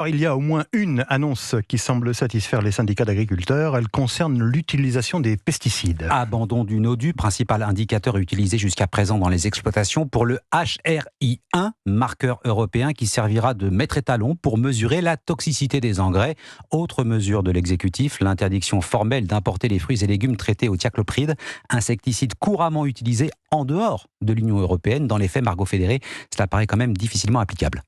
Alors, il y a au moins une annonce qui semble satisfaire les syndicats d'agriculteurs. Elle concerne l'utilisation des pesticides. Abandon du NODU, principal indicateur utilisé jusqu'à présent dans les exploitations, pour le HRI1, marqueur européen qui servira de maître étalon pour mesurer la toxicité des engrais. Autre mesure de l'exécutif, l'interdiction formelle d'importer les fruits et légumes traités au thiaclopride, insecticide couramment utilisé en dehors de l'Union européenne. Dans les faits, Margot Fédéré, cela paraît quand même difficilement applicable.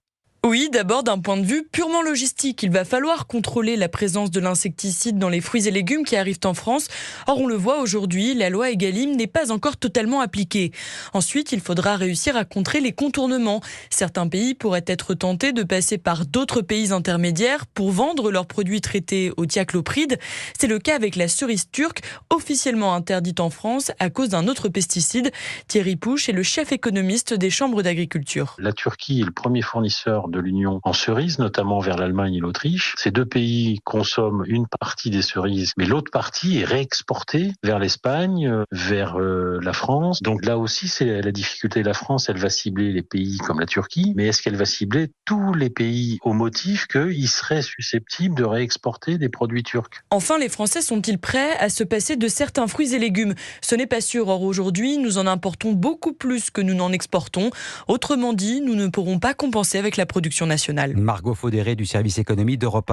Oui, d'abord d'un point de vue purement logistique. Il va falloir contrôler la présence de l'insecticide dans les fruits et légumes qui arrivent en France. Or, on le voit aujourd'hui, la loi Egalim n'est pas encore totalement appliquée. Ensuite, il faudra réussir à contrer les contournements. Certains pays pourraient être tentés de passer par d'autres pays intermédiaires pour vendre leurs produits traités au thiaclopride. C'est le cas avec la cerise turque, officiellement interdite en France à cause d'un autre pesticide. Thierry Pouche est le chef économiste des chambres d'agriculture. La Turquie est le premier fournisseur de l'Union en cerises, notamment vers l'Allemagne et l'Autriche. Ces deux pays consomment une partie des cerises, mais l'autre partie est réexportée vers l'Espagne, vers la France. Donc là aussi, c'est la difficulté. La France, elle va cibler les pays comme la Turquie, mais est-ce qu'elle va cibler tous les pays au motif qu'ils seraient susceptibles de réexporter des produits turcs? Enfin, les Français sont-ils prêts à se passer de certains fruits et légumes? Ce n'est pas sûr. Or, aujourd'hui, nous en importons beaucoup plus que nous n'en exportons. Autrement dit, nous ne pourrons pas compenser avec la production nationale. Margot Fédéré du service économie d'Europe 1.